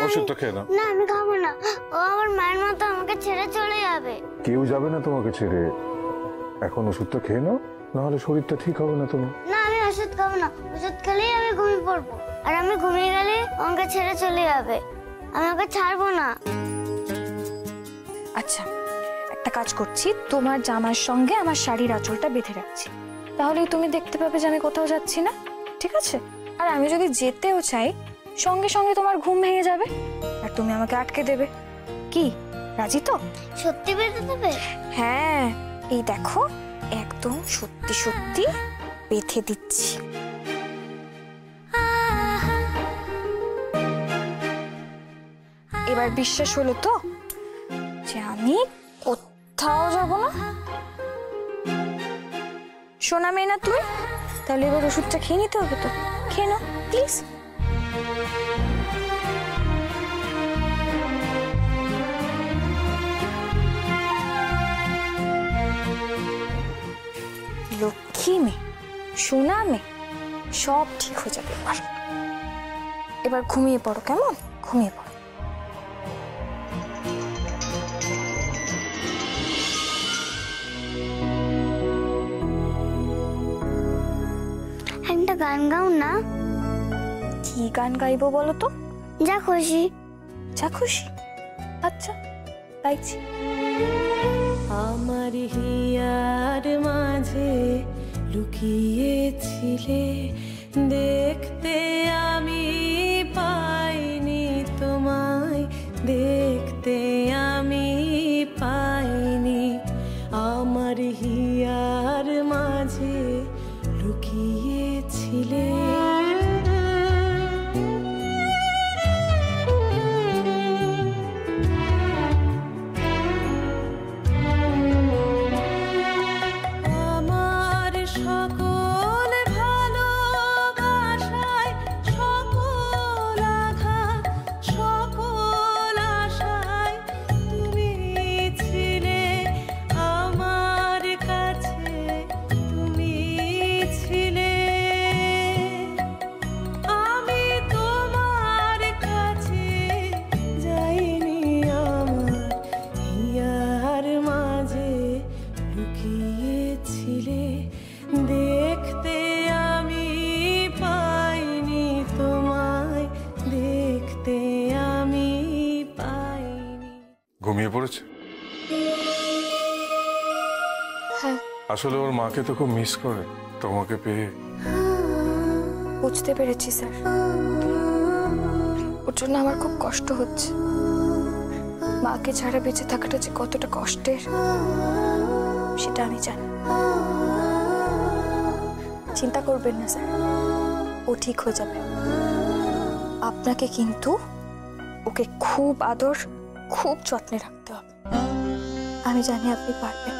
ওষুধটা খেয়ে নাও। না আমি খাবো না, ও আমার মায়ের মতো আমাকে ছেড়ে চলে যাবে। কেউ যাবে না তোমাকে ছেড়ে, এখন ওষুধটা খেয়ে নাও, নাহলে শরীরটা ঠিক হবে না তোমার। না আমি ওষুধ খাবো না, ওষুধ খেলেই আমি ঘুমিয়ে পড়বো, আর আমি ঘুমিয়ে গেলে আমাকে ছেড়ে চলে যাবে, আমি ওকে ছাড়বো না। আচ্ছা একটা কাজ করছি, তোমার জামার সঙ্গে আমার শাড়ির আঁচলটা বেঁধে রাখছি, তাহলেই তুমি দেখতে পাবে যে আমি কোথাও যাচ্ছি না, ঠিক আছে? আর আমি যদি যেতেও চাই সঙ্গে সঙ্গে তোমার ঘুম ভেঙে যাবে আর তুমি আমাকে আটকে দেবে। কি রাজি তো? সত্যি বেঁধে দেবে? হ্যাঁ এই দেখো একদম সত্যি সত্যি বেঁধে দিচ্ছি। এবার বিশ্বাস হলো তো যে আমি কোথাও যাব না? শোনা মেয়ে না তুই? তাহলে এবার ওষুধটা খেয়ে নিতে হবে তো, খেয়ে নাও প্লিজ। লক্ষ্মী মেয়ে, সোনা মেয়ে, সব ঠিক হয়ে যাবে এবার। এবার ঘুমিয়ে পড়ো, কেমন? ঘুমিয়ে পড়ো। একটা গান গাও না। কি গান গাইবো বলো তো? যা খুশি। যা খুশি? আচ্ছা গাইছি। আমার হিয়ার মাঝে লুকিয়েছিলে, দেখতে আমি পাইনি তোমায়, দেখতে আমি পাইনি। আমার হিয়ার মাঝে লুকিয়েছিলে। দেখতে আমি পাইনি তোমায়, দেখতে আমি পাইনি। ঘুমিয়ে পড়েছে? হ্যাঁ। আসলে ওর মাকে তো খুব মিস করে তোমাকে পেয়ে। বুঝতে পেরেছি স্যার, ওর জন্য আমার খুব কষ্ট হচ্ছে। মাকে ছাড়া বেঁচে থাকাটা যে কতটা কষ্টের সেটা আমি জানি। চিন্তা করবেন না স্যার, ও ঠিক হয়ে যাবে। আপনাকে কিন্তু ওকে খুব আদর, খুব যত্নে রাখতে হবে। আমি জানি আপনি পারবেন।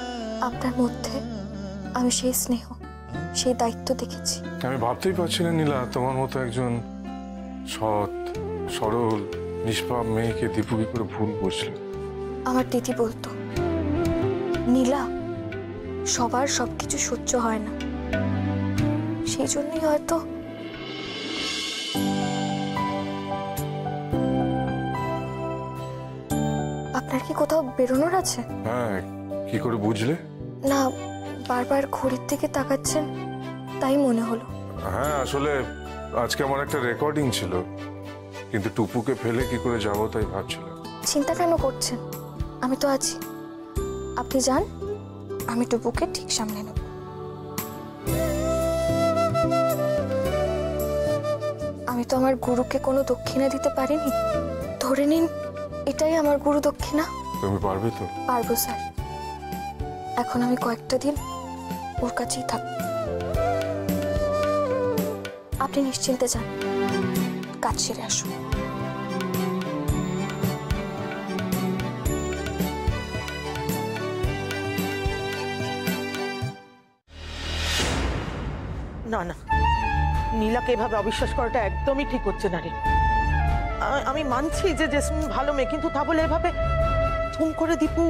আপনার মধ্যে আমি সেই স্নেহ, সেই দায়িত্ব দেখেছি। আমি ভাবতেই পারছি না নীলা, তোমার মতো একজন সৎ, সরল, নিষ্পাপ মেয়েকে দীপু কি করে ভুল বুঝলো। আমার দিদি বলতো, নীলা সবার সবকিছু সহ্য হয় না, সেই জন্যই হয়তো আপনার কি কোথাও বেরোনোর আছে? হ্যাঁ, কি করে বুঝলে? না, বারবার ঘড়ির দিকে তাকাচ্ছেন তাই মনে হলো। হ্যাঁ, আসলে আজকে আমার একটা রেকর্ডিং ছিল, কিন্তু টুপুকে ফেলে কি করে যাবো তাই ভাবছিলাম। চিন্তা কেন করছেন? আমি তো আছি, আপনি যান, আমি টুপুকে ঠিক সামনে নেব। আমি তো আমার গুরুকে কোনো দক্ষিণা দিতে পারিনি, ধরে নিন এটাই আমার গুরু দক্ষিণা। তুমি পারবে তো? পারবো স্যার, এখন আমি কয়েকটা দিন ওর কাছেই থাকব। আপনি নিশ্চিন্তে যান, কাজ সেরে আসুন। না না, নীলাকে এভাবে অবিশ্বাস করাটা একদমই ঠিক হচ্ছে না রে। আমি মানছি যে জেসমিন ভালো মেয়ে, কিন্তু তা বলে এভাবে থুম করে দীপু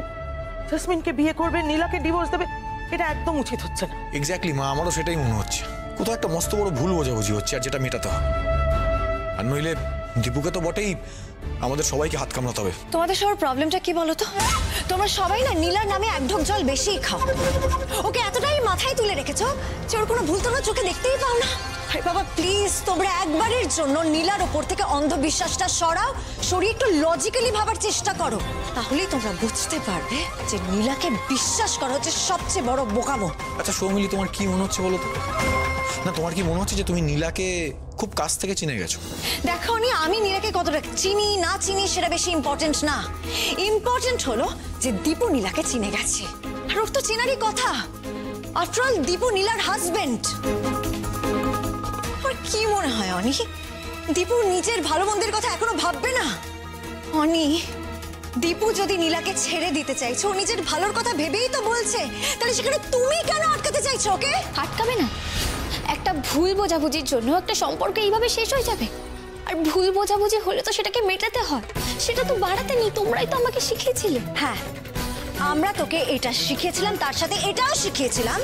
জেসমিনকে বিয়ে করবে, নীলাকে ডিভোর্স দেবে, এটা একদম উচিত হচ্ছে না। এক্স্যাক্টলি মা, আমারও সেটাই মনে হচ্ছে। কোথাও একটা মস্ত বড় ভুল বোঝাবুঝি হচ্ছে, আর যেটা মেটাতে হবে। আর নইলে দীপুকে তো বটেই, আমাদের সবাইকে হাত কামড়াতে হবে। তোমাদের সবার প্রবলেমটা কি বলো তো? তোমরা সবাই না নীলার নামে এক ঢোক জল বেশিই খাও। ওকে এতটাই মাথায় তুলে রেখেছো যে ওর কোনো ভুল তোমরা চোখে দেখতেই পাও না। আরে বাবা প্লিজ, তোমরা একবারের জন্য নীলার ওপর থেকে অন্ধবিশ্বাসটা সরাও, সরিয়ে একটু লজিক্যালি ভাবার চেষ্টা করো। তাহলেই তোমরা বুঝতে পারবে যে নীলাকে বিশ্বাস করা হচ্ছে সবচেয়ে বড় বোকামো। আচ্ছা সৌমিলি, তোমার কি মনে হচ্ছে বলো তো? না, তোমার কি মনে হচ্ছে যে তুমি নীলাকে খুব কাছ থেকে চিনে গেছো? দেখো আমি নীলাকে কতটা চিনি না চিনি সেটা বেশি ইম্পর্টেন্ট না। ইম্পর্টেন্ট হলো যে দীপু নীলাকে চিনে গেছে, আর ওর তো চেনারই কথা। আফটার অল দীপু নীলার হাজবেন্ড। আর কি মনে হয় অনি, দীপু নিজের ভালো মন্দের কথা এখনো ভাববে না? অনি, দীপু যদি নীলাকে ছেড়ে দিতে চাইছো, ও নিজের ভালোর কথা ভেবেই তো বলছে, তাহলে সেখানে তুমি কেন আটকাতে চাইছো ওকে? আটকাবে না? একটা ভুল বোঝাবুঝির জন্য একটা সম্পর্ক এইভাবে শেষ হয়ে যাবে? আর ভুল বোঝাবুঝি হলে তো সেটাকে মেটাতে হয়, সেটা তো বাড়াতে নেই। তোমরাই তো আমাকে শিখিয়েছিলে। হ্যাঁ, আমরা তোকে এটা শিখিয়েছিলাম, তার সাথে এটাও শিখিয়েছিলাম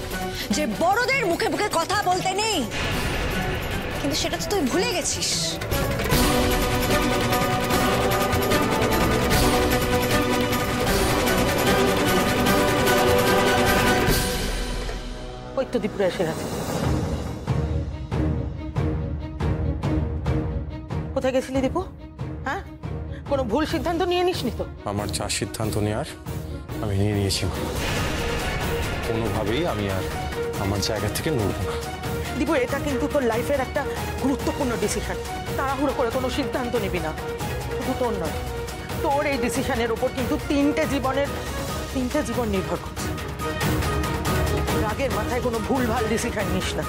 যে বড়দের মুখে মুখে কথা বলতে নেই, কিন্তু সেটা তো তুই ভুলে গেছিস। ওই তো দীপুরে এসে গেছে। কোথায় গেছিলি দীপু? হ্যাঁ, কোনো ভুল সিদ্ধান্ত নিয়ে নিসনি তো? আমার যা সিদ্ধান্ত নেওয়ার আমি নিয়ে নিয়েছি। কোনোভাবেই আমি আর আমার জায়গা থেকে নড়ব না। দীপু, এটা কিন্তু তোর লাইফের একটা গুরুত্বপূর্ণ ডিসিশন। তাড়াহুড়ো করে কোনো সিদ্ধান্ত নিবি না। শুধু তোর নয়, তোর এই ডিসিশনের উপর কিন্তু তিনটে জীবন নির্ভর করছে। রাগের মাথায় কোনো ভুলভাল ডিসিশন নিস না।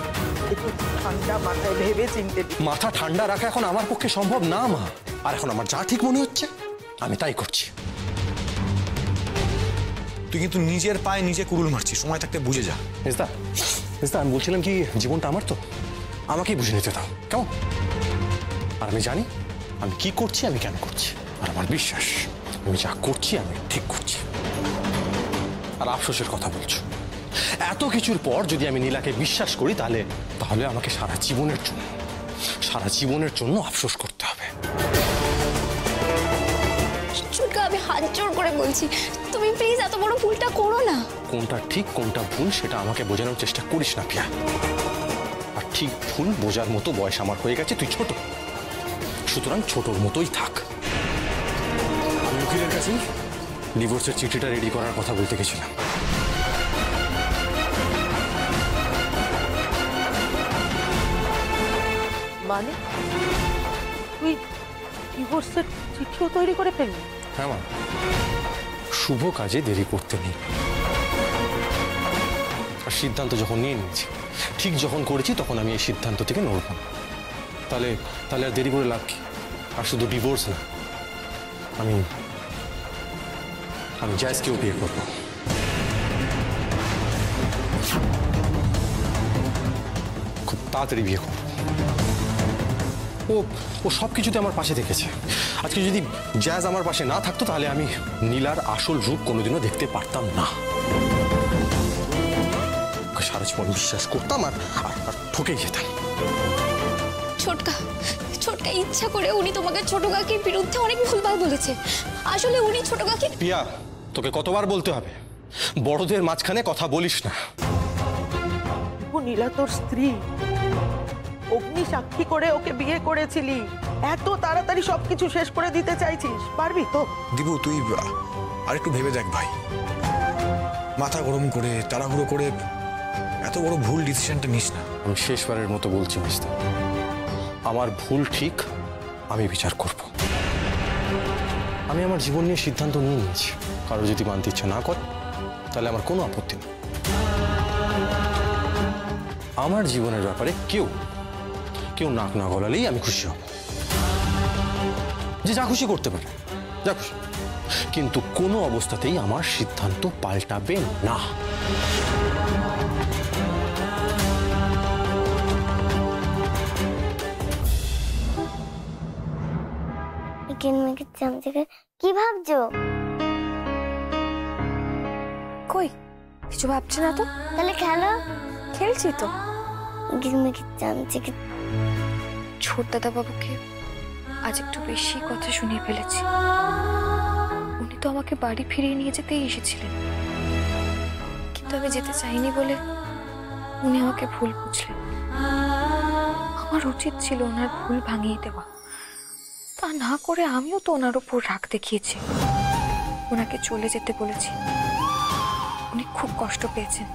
একটু ঠান্ডা মাথায় ভেবে চিনতে। মাথা ঠান্ডা রাখা এখন আমার পক্ষে সম্ভব না মা। আর এখন আমার যা ঠিক মনে হচ্ছে আমি তাই করছি। তুই কিন্তু নিজের পায়ে নিজে কুড়ুল মারছিস, সময় থাকতে বুঝে যা। ইস্তা আমি বলছিলাম কি, জীবনটা আমার তো, আমাকেই বুঝে নিতে দাও কেমন? আর আমি জানি আমি কি করছি, আমি কেন করছি। আর আমার বিশ্বাস আমি যা করছি আমি ঠিক করছি। আর আফসোসের কথা বলছো, এত কিছুর পর যদি আমি নীলাকে বিশ্বাস করি তাহলে আমাকে সারা জীবনের জন্য আফসোস করতে হবে। চুটকা, আমি হাত জোর করে বলছি, তুমি প্লিজ এত বড় ভুলটা করো না। কোনটা ঠিক কোনটা ভুল সেটা আমাকে বোঝানোর চেষ্টা করিস না পিয়া। আর ঠিক ভুল বোঝার মতো বয়স আমার হয়ে গেছে, তুই ছোট, সুতরাং ছোটর মতোই থাক। আমি উকিলের কাছে ডিভোর্সের চিঠিটা রেডি করার কথা বলতে গেছিলাম। মানে তুই ডিভোর্সের চিঠিও তৈরি করে ফেললি? হ্যাঁ মা, শুভ কাজে দেরি করতে নেই। আর সিদ্ধান্ত যখন নিয়ে নিয়েছি, ঠিক যখন করেছি তখন আমি এই সিদ্ধান্ত থেকে নড়ব না। তাহলে আর দেরি করে লাভ কি? আর শুধু ডিভোর্স না, আমি জায়েজকেও বিয়ে করব। খুব তাড়াতাড়ি বিয়ে করব। ও সব কিছুতে আমার পাশে থেকেছে। আজকে যদি জায়েজ আমার পাশে না থাকতো তাহলে আমি নীলার আসল রূপ কোনোদিনও দেখতে পারতাম না। সারা জীবন বিশ্বাস করতাম আর ঠকে যেতাম। ছোটকা, ইচ্ছা করে উনি তোমাকে ছোট কাকির বিরুদ্ধে অনেক ভুলভাল বলেছে। আসলে উনি ছোট কাকি। পিয়া, তোকে কতবার বলতে হবে, বড়দের মাঝখানে কথা বলিস না। নীলা তোর স্ত্রী, অগ্নি সাক্ষী করে ওকে বিয়ে করেছিলি, এত তাড়াতাড়ি সবকিছু শেষ করে দিতে চাইছিস? পারবি তো? দীপু তুই আর একটু ভেবে দেখ ভাই। মাথা গরম করে তাড়াহুড়ো করে এত বড় ভুল ডিসিশনটা নিস না। আমি শেষবারের মতো বলছি মিস্তা, আমার ভুল ঠিক আমি বিচার করব। আমি আমার জীবন নিয়ে সিদ্ধান্ত নিয়ে নিয়েছি। কারো যদি মানতে ইচ্ছা না করে তাহলে আমার কোনো আপত্তি নেই। আমার জীবনের ব্যাপারে কেউ নাক না গলালেই আমি খুশি হব। যে যা খুশি করতে পারে, যা খুশি, কিন্তু কোনো অবস্থাতেই আমার সিদ্ধান্ত পাল্টাবে না। কি ভাবছো? কই কিছু ভাবছি না তো। তাহলে খেলো। খেলছি তো। চামচিকে ছোট দাদা বাবুকে আজ একটু বেশি কথা শুনিয়ে ফেলেছি। উনি তো আমাকে বাড়ি ফিরিয়ে নিয়ে যেতেই এসেছিলেন, কিন্তু আমি যেতে চাইনি বলে উনি আমাকে ভুল বুঝলেন। আমার উচিত ছিল ওনার ভুল ভাঙিয়ে দেওয়া, তা না করে আমিও তো ওনার উপর রাগ দেখিয়েছি, ওনাকে চলে যেতে বলেছি। উনি খুব কষ্ট পেয়েছেন।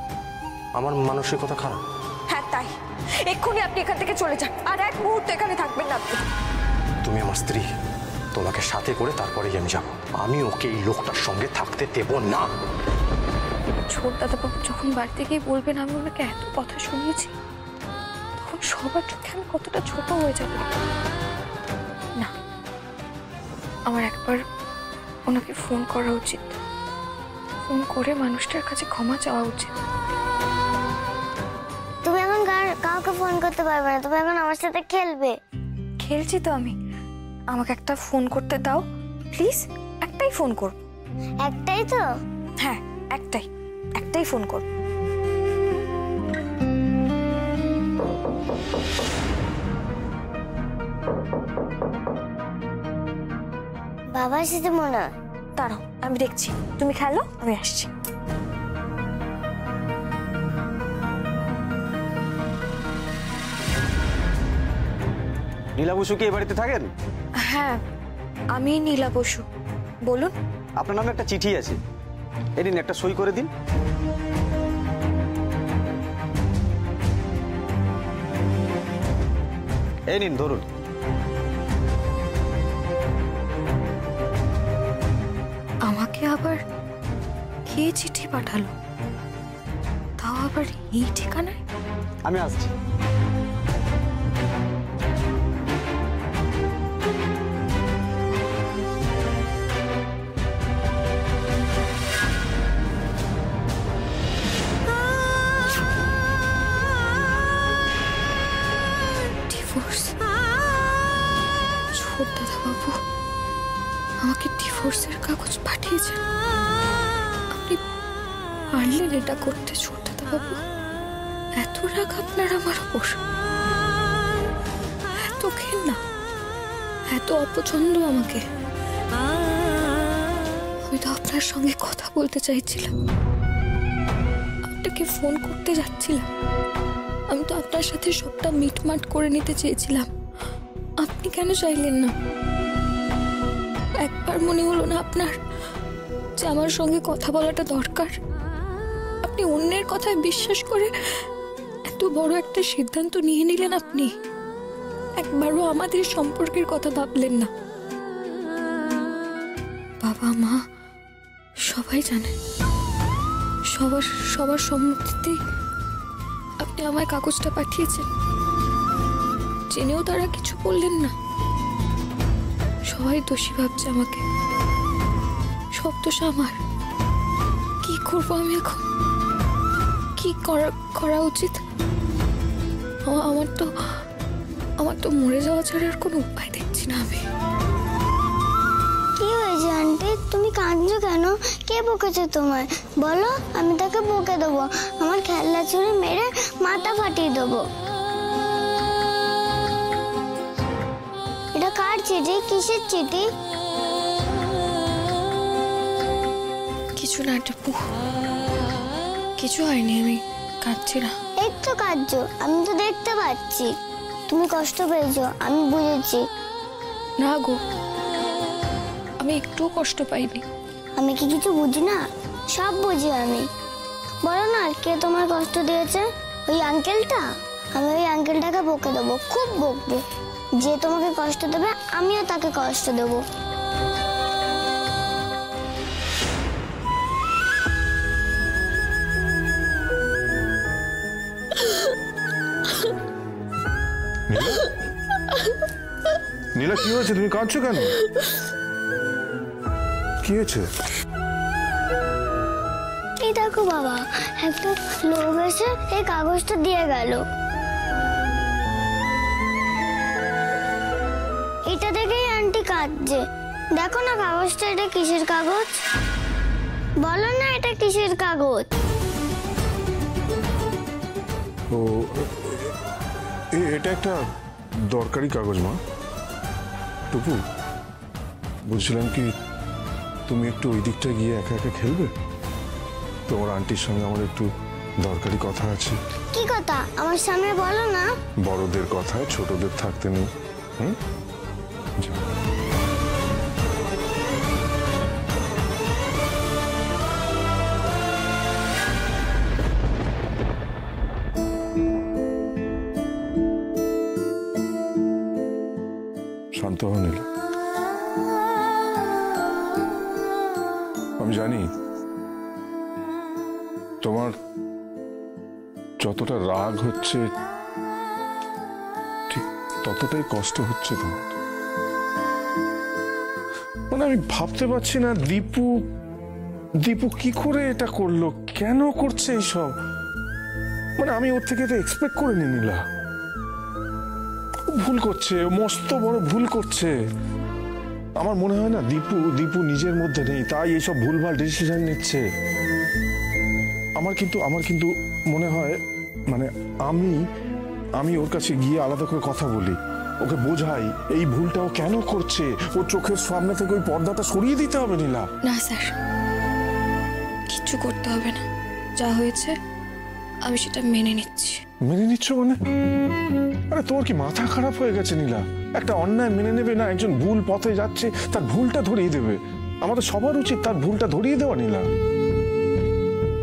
আমার মানসিকতা খারাপ? হ্যাঁ তাই, এক্ষুনি আপনি এখান থেকে চলে যান, আর এক মুহূর্ত এখানে থাকবেন না আপনি। তুমি আমার স্ত্রী, তোমাকে সাথে করে তারপরেই আমি যাব। আমি ওকে এই লোকটার সঙ্গে থাকতে দেব না। ছোট দাদাবাবু যখন বাড়িতে গিয়ে বলবেন আমি ওনাকে এত কথা শুনিয়েছি, তখন সবার চোখে আমি কতটা ছোট হয়ে যাব। না, আমার একবার ওনাকে ফোন করা উচিত, ফোন করে মানুষটার কাছে ক্ষমা চাওয়া উচিত। তুমি এখন কাউকে ফোন করতে পারবে না, তুমি এখন আমার সাথে খেলবে। খেলছি তো আমি, আমাকে একটা ফোন করতে দাও প্লিজ। একটাই ফোন করব। একটাই তো? হ্যাঁ একটাই ফোন করব। বাবা এসেছে মনে হয়। দাঁড়াও, আমি দেখছি, তুমি খেলো, আমি আসছি। নীলা বসু কি এ বাড়িতে থাকেন? হ্যাঁ, আমি নীলা বসু, বলুন। আপনার নামে একটা চিঠি আছে, এই নিন, একটা সই করে দিন। এই নিন, ধরুন। আমাকে আবার কে চিঠি পাঠালো, তাও আবার এই ঠিকানায়? আমি আসছি। ডিভোর্স? ছোট দাদাবাবু আমাকে ডিভোর্সের কাগজ পাঠিয়েছেন। আপনি পারলেন এটা করতে ছোট দাদাবাবু? এত রাগ আপনার আমার ওপর, এত ঘেন্না, এত অপছন্দ আমাকে? আমি তো আপনার সঙ্গে কথা বলতে চাইছিলাম, আপনাকে ফোন করতে যাচ্ছিলাম, আমি তো আপনার সাথে সবটা মিটমাট করে নিতে চেয়েছিলাম। আপনি কেন চাইলেন না? একবার মনে হলো না আপনার যে আমার সঙ্গে কথা বলাটা দরকার? আপনি অন্যের কথায় বিশ্বাস করে এত বড় একটা সিদ্ধান্ত নিয়ে নিলেন। আপনি একবারও আমাদের সম্পর্কের কথা ভাবলেন না। বাবা মা সবাই জানে, সবার সম্মতিতে আপনি আমায় কাগজটা পাঠিয়েছেন, জেনেও তারা কিছু বললেন না। সবাই দোষী ভাবছে আমাকে, সব দোষ আমার। কি করবো আমি এখন? কি করা উচিত? আমার তো মরে যাওয়া ছাড়া আর কোনো উপায় দেখছি না আমি। কি হয়েছে আন্টি, তুমি কাঁদছো কেন? কে বকেছে তোমায় বলো, আমি তাকে বকে দেবো, আমার খেলনা ছুরি মেরে মাথা ফাটিয়ে দেবো। এটা কার চিঠি? কিসের চিঠি? কিছু না টিপু, কিছু হয়নি, আমি কাঁদছি না। এই তো কাঁদছো, আমি তো দেখতে পাচ্ছি। তুমি কষ্ট পেয়েছো, আমি বুঝেছি। না গো, আমি একটুও কষ্ট পাইনি। আমি কি কিছু বুঝি না? সব বুঝি আমি। বলো না কে তোমার কষ্ট দিয়েছে? ওই আঙ্কেলটা। আমি ওই আঙ্কেলটাকে বকে দেবো, খুব বকবো। যে তোমাকে কষ্ট দেবে আমিও তাকে কষ্ট দেবো। নীলা, কি হয়েছে? তুমি কাঁদছো কেন? কি হয়েছে? এই দেখো বাবা, একটা লোক এসে এই কাগজটা দিয়ে গেল। এটা দেখেই আন্টি কাঁদছে। দেখো না কাগজটা, এটা কিসের কাগজ? বলো না এটা কিসের কাগজ? ও, এটা একটা দরকারি কাগজ মা। টুপু, বলছিলাম কি তুমি একটু ওই দিকটা গিয়ে একা একা খেলবে? তোমার আন্টির সঙ্গে আমার একটু দরকারি কথা আছে। কি কথা আমার সামনে বলো না। বড়দের কথায় ছোটদের থাকতে নেই। যাও। শান্ত হও নীলা। আমি জানি তোমার যতটা রাগ হচ্ছে ঠিক ততটাই কষ্ট হচ্ছে তোমার। মানে আমি ভাবতে পারছি না দীপু দীপু কি করে এটা করলো, কেন করছে এইসব। মানে আমি ওর থেকে এটা এক্সপেক্ট করিনি নীলা। ভুল করছে, মস্ত বড় ভুল করছে। আমার মনে হয় না দীপু নিজের মধ্যে নেই, তাই এইসব ভুলভাল ডিসিশন নিচ্ছে। আমার কিন্তু মনে হয় মানে আমি ওর কাছে গিয়ে আলাদা করে কথা বলি, ওকে বোঝাই এই ভুলটাও কেন করছে। ওর চোখের সামনে থেকে ওই পর্দাটা সরিয়ে দিতে হবে নীলা। না স্যার, কিচ্ছু করতে হবে না, যা হয়েছে আমি সেটা মেনে নিচ্ছি। মেনে নিচ্ছ মানে? আরে তোমার কি মাথা খারাপ হয়ে গেছে নীলা? একটা অন্যায় মেনে নেবে না, একজন ভুল পথে যাচ্ছে তার ভুলটা ধরিয়ে দেবে। আমাদের সবার উচিত তার ভুলটা ধরিয়ে দেওয়া নীলা।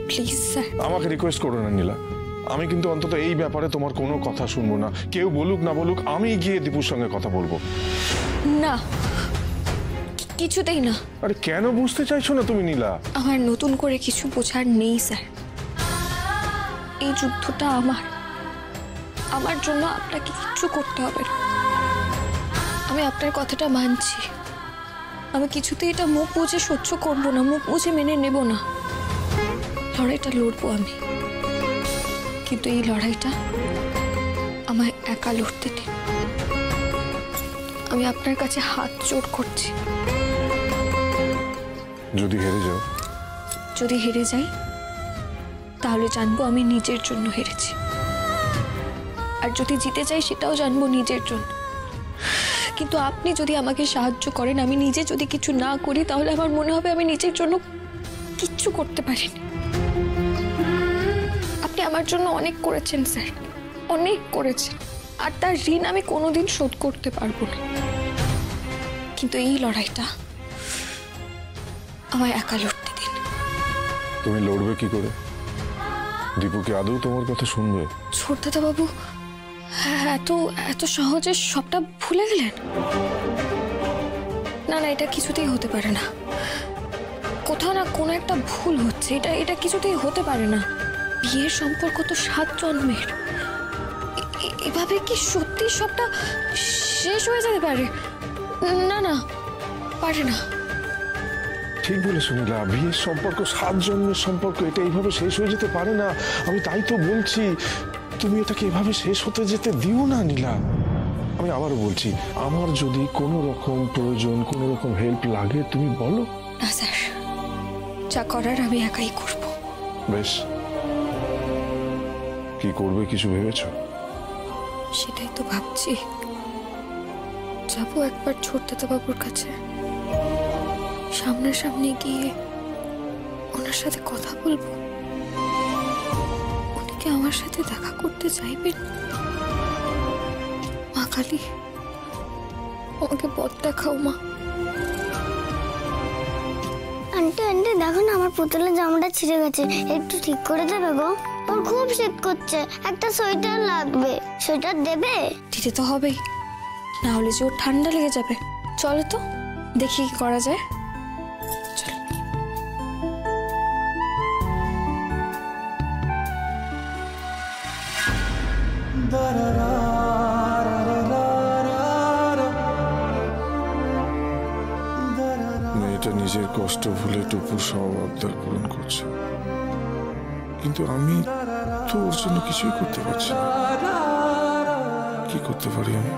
Please sir. আমাকে রিকোয়েস্ট করো না নীলা, আমি কিন্তু অন্তত এই ব্যাপারে তোমার কোনো কথা শুনবো না। কেউ বলুক না বলুক, আমি গিয়ে দীপুর সঙ্গে কথা বলবো। না, কিছুতেই না। আরে কেন বুঝতে চাইছো না তুমি নীলা? আমার নতুন করে কিছু বোঝার নেই স্যার। এই যুদ্ধটা আমার জন্য আপনাকে কিচ্ছু করতে হবে না। আমি আপনার কথাটা মানছি, আমি কিছুতেই এটা মুখ বুঝে সহ্য করবো না, মুখ বুঝে মেনে নেব না। লড়াইটা লড়বো আমি, কিন্তু এই লড়াইটা আমায় একা লড়তে দিন। আমি আপনার কাছে হাত জোড় করছি। যদি হেরে যাও? যদি হেরে যাই তাহলে জানবো আমি নিজের জন্য হেরেছি, আর যদি জিতে যাই সেটাও জানবো নিজের জন্য। কিন্তু আপনি যদি আমাকে সাহায্য করেন, আমি নিজে যদি কিছু না করি, তাহলে আমার মনে হবে আমি নিজের জন্য কিচ্ছু করতে পারিনি। আপনি আমার জন্য অনেক করেছেন স্যার, অনেক করেছেন, আর তার ঋণ আমি কোনোদিন শোধ করতে পারবো না। কিন্তু এই লড়াইটা আমায় একা লড়তে দিন। তুমি লড়বে কি করে? দীপু কি আদৌ তোমার কথা শুনবে? ছোটদাদা বাবু এত সহজে সবটা ভুলে গেলেন? না না, এটা কিছুতেই হতে পারে না। কোথাও না কোনো একটা ভুল হচ্ছে, এটা কিছুতেই হতে পারে না। বিয়ের সম্পর্ক তো 7 জন্মের। এভাবে কি সত্যি সবটা শেষ হয়ে যেতে পারে? না না, পারে না। ঠিক বলেছো নীলা, বিয়ের সম্পর্ক 7 জন্মের সম্পর্ক, এটা এইভাবে শেষ হয়ে যেতে পারে না। আমি তাই তো বলছি, তুমি এটাকে এভাবে শেষ হতে যেতে দিও না নীলা। আমি আবারও বলছি, আমার যদি কোনো রকম প্রয়োজন, কোনো রকম হেল্প লাগে তুমি বলো। না স্যার, যা করার আমি একাই করব। বেশ, কি করবে কিছু ভেবেছো? সেটাই তো ভাবছি। যাবো একবার ছোটদাদা বাবুর কাছে, সামনাসামনি গিয়ে ওনার সাথে কথা বলবো। উনি কি আমার সাথে দেখা করতে চাইবেন? মা কালী, আমাকে পথ দেখাও মা। আন্টি দেখো না, আমার পুতুলের জামাটা ছিঁড়ে গেছে, একটু ঠিক করে দেবে গো? ওর খুব শীত করছে, একটা সোয়েটার লাগবে। সোয়েটার দেবে? দিতে তো হবেই, না হলে যে ওর ঠান্ডা লেগে যাবে। চলো তো দেখি কি করা যায়। মেয়েটা নিজের কষ্ট ভুলে টুপুর সব আবদার পূরণ করছে, কিন্তু আমি তো ওর জন্য কিছুই করতে পারছি না। কি করতে পারি আমি?